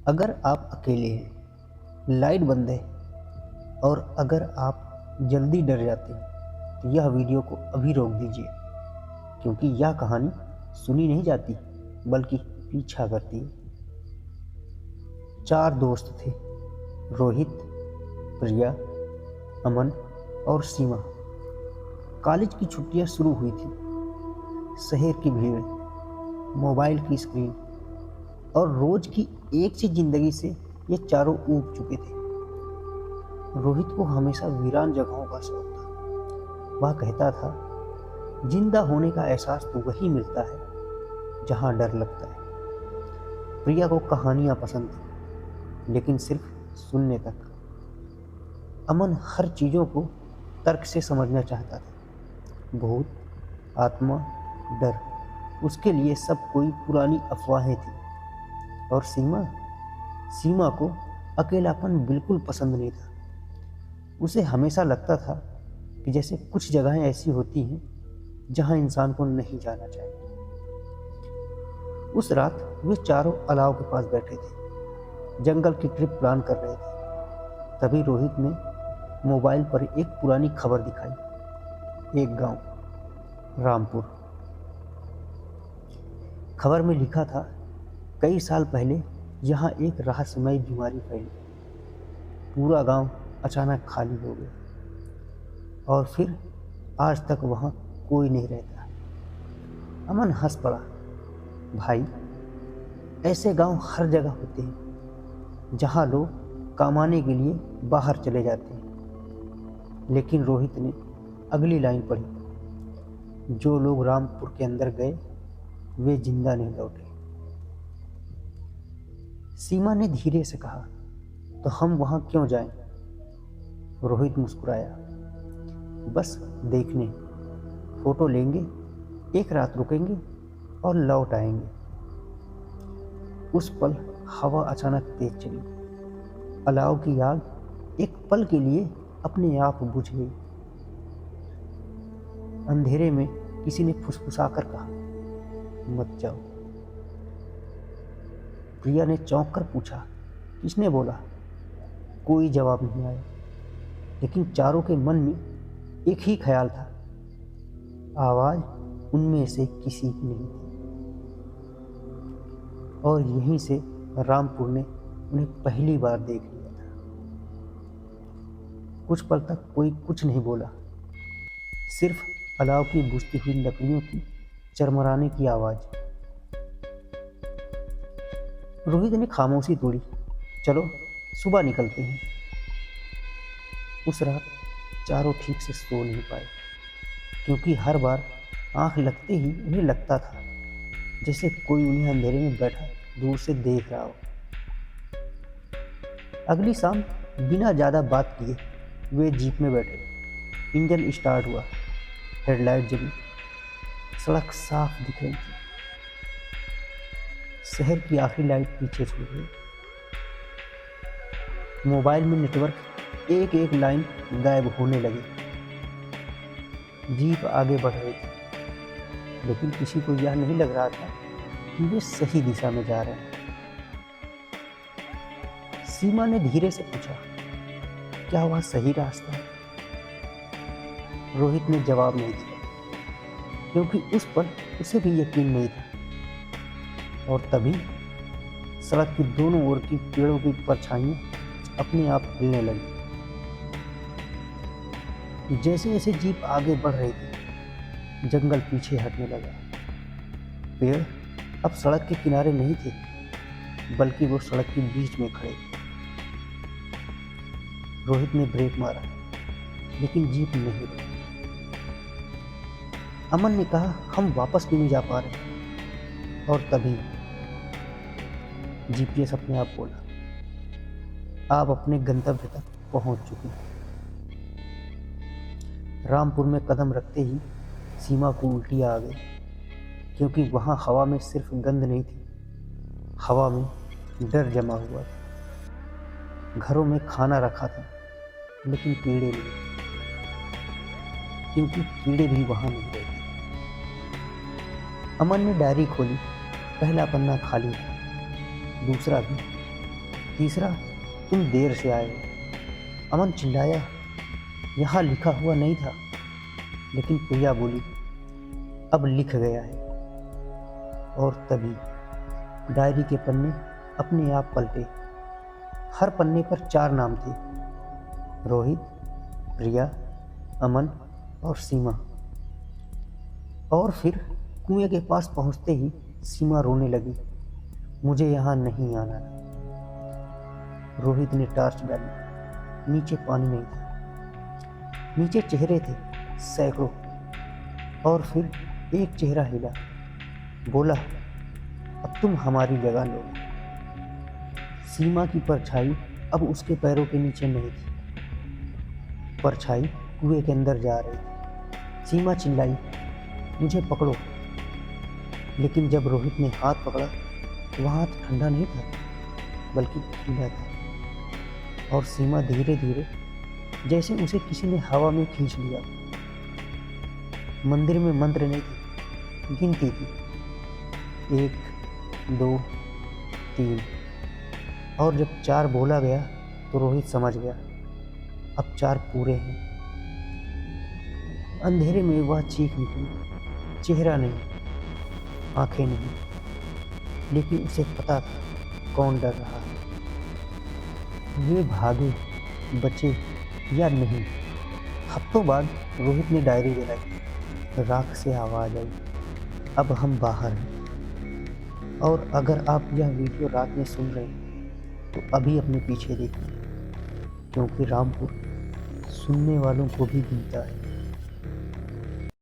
अगर आप अकेले हैं, लाइट बंद है और अगर आप जल्दी डर जाते हैं तो यह वीडियो को अभी रोक दीजिए, क्योंकि यह कहानी सुनी नहीं जाती बल्कि पीछा करती है। 4 दोस्त थे, रोहित, प्रिया, अमन और सीमा। कॉलेज की छुट्टियां शुरू हुई थी। शहर की भीड़, मोबाइल की स्क्रीन और रोज की एक सी जिंदगी से ये चारों ऊब चुके थे। रोहित को हमेशा वीरान जगहों का शौक था। वह कहता था, जिंदा होने का एहसास तो वही मिलता है जहां डर लगता है। प्रिया को कहानियां पसंद थी, लेकिन सिर्फ सुनने तक। अमन हर चीजों को तर्क से समझना चाहता था। भूत, आत्मा, डर, उसके लिए सब कोई पुरानी अफवाहें थी। और सीमा को अकेलापन बिल्कुल पसंद नहीं था। उसे हमेशा लगता था कि जैसे कुछ जगहें ऐसी होती हैं जहां इंसान को नहीं जाना चाहिए। उस रात वे चारों अलाव के पास बैठे थे, जंगल की ट्रिप प्लान कर रहे थे। तभी रोहित ने मोबाइल पर एक पुरानी खबर दिखाई। एक गांव, रामपुर। खबर में लिखा था, कई साल पहले यहाँ एक रहस्यमयी बीमारी फैली। पूरा गांव अचानक खाली हो गया और फिर आज तक वहाँ कोई नहीं रहता। अमन हंस पड़ा। भाई, ऐसे गांव हर जगह होते हैं जहाँ लोग कमाने के लिए बाहर चले जाते हैं। लेकिन रोहित ने अगली लाइन पढ़ी, जो लोग रामपुर के अंदर गए वे जिंदा नहीं लौटे। सीमा ने धीरे से कहा, तो हम वहां क्यों जाएं? रोहित मुस्कुराया, बस देखने, फोटो लेंगे, एक रात रुकेंगे और लौट आएंगे। उस पल हवा अचानक तेज चली। अलाव की आग एक पल के लिए अपने आप बुझ गई। अंधेरे में किसी ने फुसफुसाकर कहा, मत जाओ। प्रिया ने चौंक कर पूछा, किसने बोला? कोई जवाब नहीं आया, लेकिन चारों के मन में एक ही ख्याल था, आवाज उनमें से किसी की नहीं थी। और यहीं से रामपुर ने उन्हें पहली बार देख लिया था। कुछ पल तक कोई कुछ नहीं बोला, सिर्फ अलाव की बुझती हुई लकड़ियों की चरमराने की आवाज। रोहित ने खामोशी तोड़ी, चलो सुबह निकलते हैं। उस रात चारों ठीक से सो नहीं पाए, क्योंकि हर बार आंख लगते ही उन्हें लगता था जैसे कोई उन्हें अंधेरे में बैठा दूर से देख रहा हो। अगली शाम बिना ज़्यादा बात किए वे जीप में बैठे। इंजन स्टार्ट हुआ, हेडलाइट जली, सड़क साफ दिख रही थी। शहर की आखिरी लाइट पीछे छूट गई। मोबाइल में नेटवर्क एक एक लाइन गायब होने लगे। जीप आगे बढ़ रही थी, लेकिन किसी को यह नहीं लग रहा था कि वे सही दिशा में जा रहे हैं। सीमा ने धीरे से पूछा, क्या वह सही रास्ता है? रोहित ने जवाब नहीं दिया, क्योंकि उस पर उसे भी यकीन नहीं था। और तभी सड़क की दोनों ओर की पेड़ों की परछाइयां अपने आप हिलने लगी। जैसे जैसे जीप आगे बढ़ रही थी, जंगल पीछे हटने लगा। पेड़ अब सड़क के किनारे नहीं थे, बल्कि वो सड़क के बीच में खड़े थे। रोहित ने ब्रेक मारा, लेकिन जीप नहीं रुकी। अमन ने कहा, हम वापस क्यों नहीं जा पा रहे? और तभी जीपीएस अपने आप बोला, आप अपने गंतव्य तक पहुंच चुके हैं। रामपुर में कदम रखते ही सीमा को उल्टी आ गई, क्योंकि वहां हवा में सिर्फ गंध नहीं थी, हवा में डर जमा हुआ था। घरों में खाना रखा था, लेकिन कीड़े नहीं, क्योंकि कीड़े भी वहां नहीं रहते। अमन ने डायरी खोली, पहला पन्ना खाली था, दूसरा भी। तीसरा, तुम देर से आए हो। अमन चिल्लाया, यहाँ लिखा हुआ नहीं था। लेकिन प्रिया बोली, अब लिख गया है। और तभी डायरी के पन्ने अपने आप पलटे। हर पन्ने पर 4 नाम थे, रोहित, प्रिया, अमन और सीमा। और फिर कुएं के पास पहुंचते ही सीमा रोने लगी, मुझे यहाँ नहीं आना। रोहित ने टॉर्च डाली, नीचे पानी नहीं था। नीचे चेहरे थे सैकड़ों। और फिर एक चेहरा हिला, बोला, अब तुम हमारी जगह लो। सीमा की परछाई अब उसके पैरों के नीचे नहीं थी। परछाई कुएं के अंदर जा रही थी। सीमा चिल्लाई, मुझे पकड़ो। लेकिन जब रोहित ने हाथ पकड़ा तो वह हाथ ठंडा नहीं था, बल्कि गीला था। और सीमा धीरे धीरे, जैसे उसे किसी ने हवा में खींच लिया। मंदिर में मंत्र नहीं थे, गिनती थी, 1, 2, 3। और जब 4 बोला गया तो रोहित समझ गया, अब 4 पूरे हैं। अंधेरे में वह चीख निकली, चेहरा नहीं, आंखें नहीं, लेकिन उसे पता था कौन डर रहा है। वे भागे, बचे या नहीं। हफ्तों बाद रोहित ने डायरी जलाई। राख से आवाज आई, अब हम बाहर हैं। और अगर आप यह वीडियो रात में सुन रहे हैं तो अभी अपने पीछे देखिए, क्योंकि रामपुर सुनने वालों को भी गिनता है।